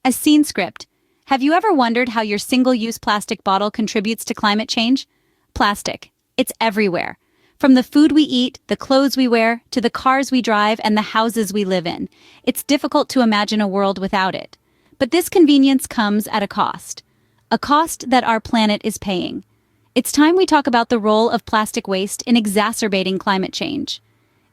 A scene script. Have you ever wondered how your single-use plastic bottle contributes to climate change? Plastic. It's everywhere. From the food we eat, the clothes we wear, to the cars we drive and the houses we live in. It's difficult to imagine a world without it. But this convenience comes at a cost. A cost that our planet is paying. It's time we talk about the role of plastic waste in exacerbating climate change.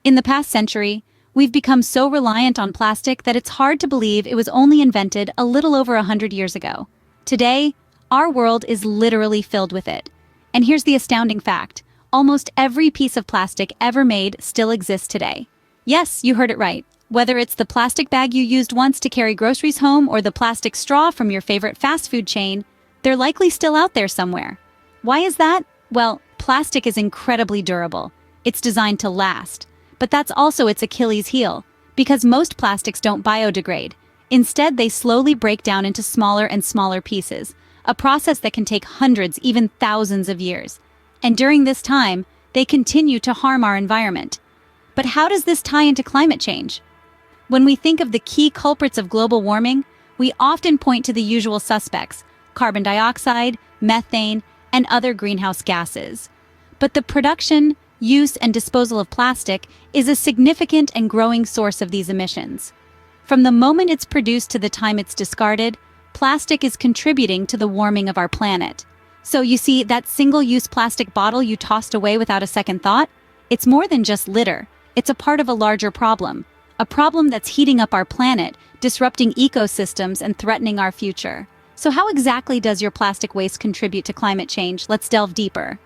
In the past century, we've become so reliant on plastic that it's hard to believe it was only invented a little over 100 years ago. Today, our world is literally filled with it. And here's the astounding fact. Almost every piece of plastic ever made still exists today. Yes, you heard it right. Whether it's the plastic bag you used once to carry groceries home or the plastic straw from your favorite fast food chain, they're likely still out there somewhere. Why is that? Well, plastic is incredibly durable. It's designed to last. But that's also its Achilles heel, because most plastics don't biodegrade. Instead, they slowly break down into smaller and smaller pieces, a process that can take hundreds, even thousands of years. And during this time, they continue to harm our environment. But how does this tie into climate change? When we think of the key culprits of global warming, we often point to the usual suspects: carbon dioxide, methane, and other greenhouse gases. But the production, use, and disposal of plastic is a significant and growing source of these emissions. From the moment it's produced to the time it's discarded, plastic is contributing to the warming of our planet. So you see, that single-use plastic bottle you tossed away without a second thought? It's more than just litter. It's a part of a larger problem. A problem that's heating up our planet, disrupting ecosystems, and threatening our future. So how exactly does your plastic waste contribute to climate change? Let's delve deeper.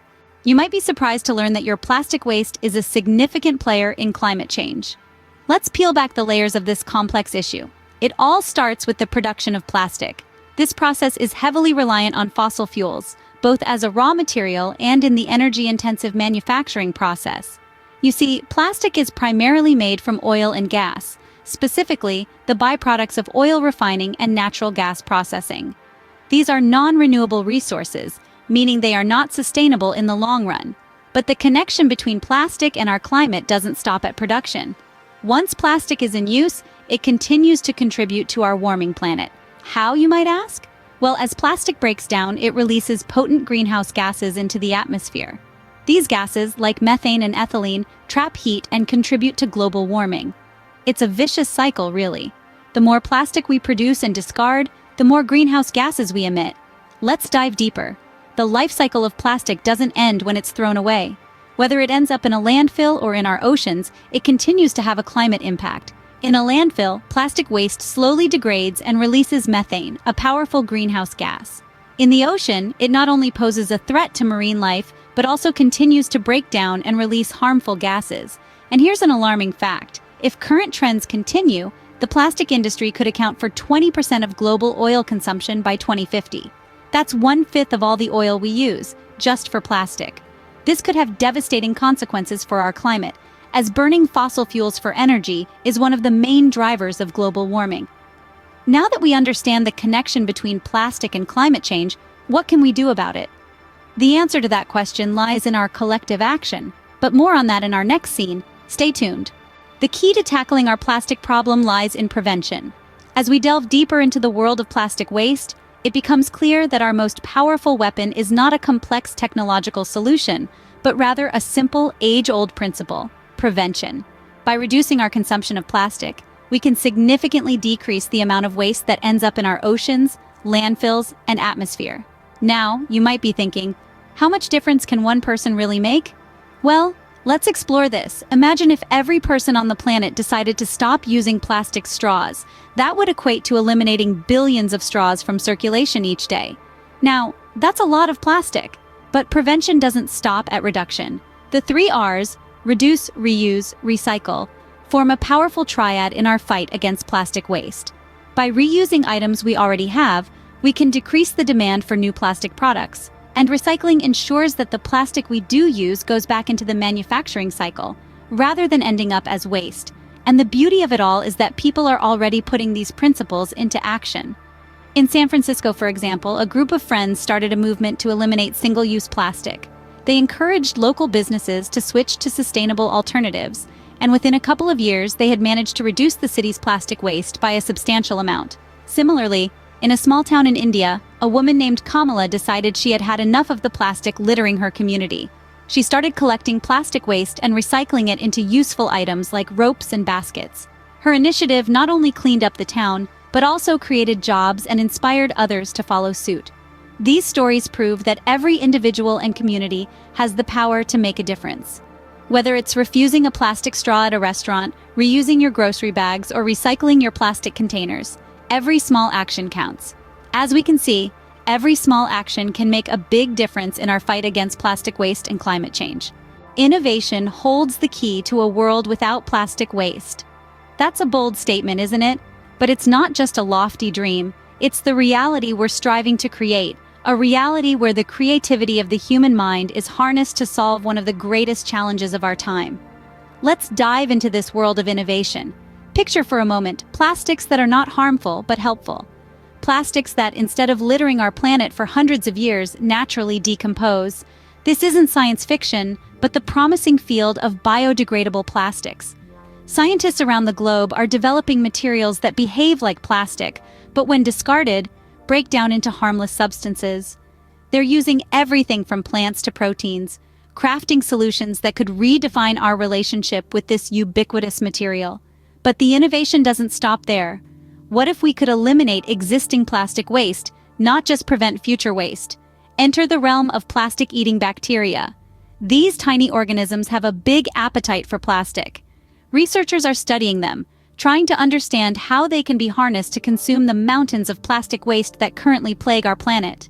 You might be surprised to learn that your plastic waste is a significant player in climate change. Let's peel back the layers of this complex issue. It all starts with the production of plastic. This process is heavily reliant on fossil fuels, both as a raw material and in the energy-intensive manufacturing process. You see, plastic is primarily made from oil and gas, specifically the byproducts of oil refining and natural gas processing. These are non-renewable resources, meaning they are not sustainable in the long run. But the connection between plastic and our climate doesn't stop at production. Once plastic is in use, it continues to contribute to our warming planet. How, you might ask? Well, as plastic breaks down, it releases potent greenhouse gases into the atmosphere. These gases, like methane and ethylene, trap heat and contribute to global warming. It's a vicious cycle, really. The more plastic we produce and discard, the more greenhouse gases we emit. Let's dive deeper. The life cycle of plastic doesn't end when it's thrown away. Whether it ends up in a landfill or in our oceans, it continues to have a climate impact. In a landfill, plastic waste slowly degrades and releases methane, a powerful greenhouse gas. In the ocean, it not only poses a threat to marine life, but also continues to break down and release harmful gases. And here's an alarming fact. If current trends continue, the plastic industry could account for 20% of global oil consumption by 2050. That's 1/5 of all the oil we use, just for plastic. This could have devastating consequences for our climate, as burning fossil fuels for energy is one of the main drivers of global warming. Now that we understand the connection between plastic and climate change, what can we do about it? The answer to that question lies in our collective action, but more on that in our next scene. Stay tuned. The key to tackling our plastic problem lies in prevention. As we delve deeper into the world of plastic waste, it becomes clear that our most powerful weapon is not a complex technological solution, but rather a simple, age-old principle: prevention. By reducing our consumption of plastic, we can significantly decrease the amount of waste that ends up in our oceans, landfills, and atmosphere. Now, you might be thinking, how much difference can one person really make? Well, let's explore this. Imagine if every person on the planet decided to stop using plastic straws. That would equate to eliminating billions of straws from circulation each day. Now, that's a lot of plastic. But prevention doesn't stop at reduction. The 3 R's, reduce, reuse, recycle, form a powerful triad in our fight against plastic waste. By reusing items we already have, we can decrease the demand for new plastic products. And recycling ensures that the plastic we do use goes back into the manufacturing cycle, rather than ending up as waste. And the beauty of it all is that people are already putting these principles into action. In San Francisco, for example, a group of friends started a movement to eliminate single-use plastic. They encouraged local businesses to switch to sustainable alternatives, and within a couple of years, they had managed to reduce the city's plastic waste by a substantial amount. Similarly, in a small town in India, a woman named Kamala decided she had had enough of the plastic littering her community. She started collecting plastic waste and recycling it into useful items like ropes and baskets. Her initiative not only cleaned up the town, but also created jobs and inspired others to follow suit. These stories prove that every individual and community has the power to make a difference. Whether it's refusing a plastic straw at a restaurant, reusing your grocery bags, or recycling your plastic containers, every small action counts. As we can see, every small action can make a big difference in our fight against plastic waste and climate change. Innovation holds the key to a world without plastic waste. That's a bold statement, isn't it? But it's not just a lofty dream, it's the reality we're striving to create, a reality where the creativity of the human mind is harnessed to solve one of the greatest challenges of our time. Let's dive into this world of innovation. Picture for a moment plastics that are not harmful but helpful. Plastics that, instead of littering our planet for hundreds of years, naturally decompose. This isn't science fiction, but the promising field of biodegradable plastics. Scientists around the globe are developing materials that behave like plastic, but when discarded, break down into harmless substances. They're using everything from plants to proteins, crafting solutions that could redefine our relationship with this ubiquitous material. But the innovation doesn't stop there. What if we could eliminate existing plastic waste, not just prevent future waste? Enter the realm of plastic-eating bacteria. These tiny organisms have a big appetite for plastic. Researchers are studying them, trying to understand how they can be harnessed to consume the mountains of plastic waste that currently plague our planet.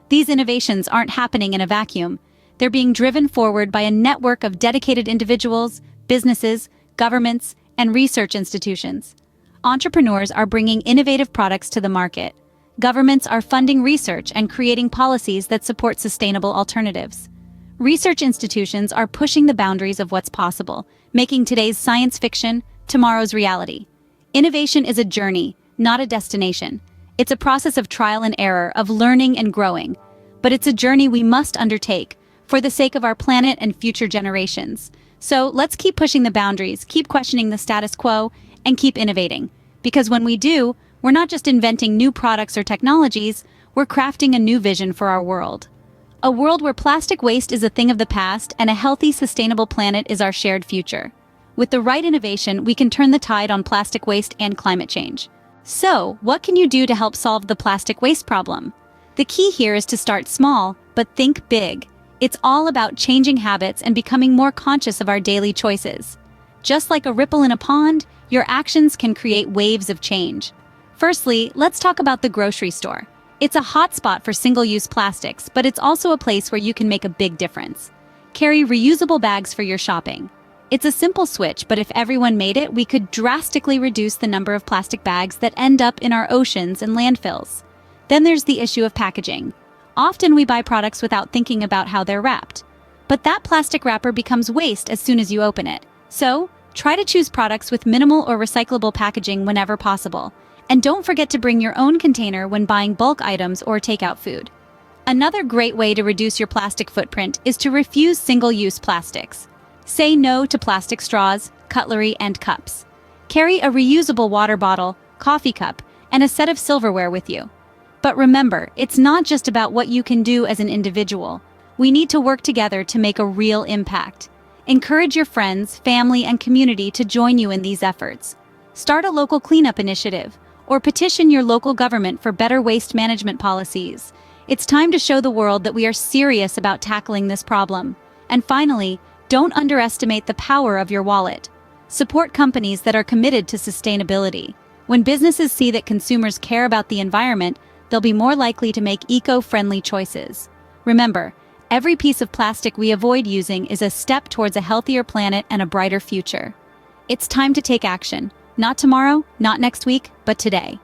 These innovations aren't happening in a vacuum. They're being driven forward by a network of dedicated individuals, businesses, governments, and research institutions. Entrepreneurs are bringing innovative products to the market. Governments are funding research and creating policies that support sustainable alternatives. Research institutions are pushing the boundaries of what's possible, making today's science fiction tomorrow's reality. Innovation is a journey, not a destination. It's a process of trial and error, of learning and growing. But it's a journey we must undertake for the sake of our planet and future generations. So let's keep pushing the boundaries, keep questioning the status quo, and keep innovating. Because when we do, we're not just inventing new products or technologies, we're crafting a new vision for our world. A world where plastic waste is a thing of the past and a healthy, sustainable planet is our shared future. With the right innovation, we can turn the tide on plastic waste and climate change. So, what can you do to help solve the plastic waste problem? The key here is to start small, but think big. It's all about changing habits and becoming more conscious of our daily choices. Just like a ripple in a pond, your actions can create waves of change. Firstly, let's talk about the grocery store. It's a hotspot for single-use plastics, but it's also a place where you can make a big difference. Carry reusable bags for your shopping. It's a simple switch, but if everyone made it, we could drastically reduce the number of plastic bags that end up in our oceans and landfills. Then there's the issue of packaging. Often we buy products without thinking about how they're wrapped. But that plastic wrapper becomes waste as soon as you open it. So, try to choose products with minimal or recyclable packaging whenever possible. And don't forget to bring your own container when buying bulk items or takeout food. Another great way to reduce your plastic footprint is to refuse single-use plastics. Say no to plastic straws, cutlery, and cups. Carry a reusable water bottle, coffee cup, and a set of silverware with you. But remember, it's not just about what you can do as an individual. We need to work together to make a real impact. Encourage your friends, family, and community to join you in these efforts. Start a local cleanup initiative, or petition your local government for better waste management policies. It's time to show the world that we are serious about tackling this problem. And finally, don't underestimate the power of your wallet. Support companies that are committed to sustainability. When businesses see that consumers care about the environment, they'll be more likely to make eco-friendly choices. Remember, every piece of plastic we avoid using is a step towards a healthier planet and a brighter future. It's time to take action. Not tomorrow, not next week, but today.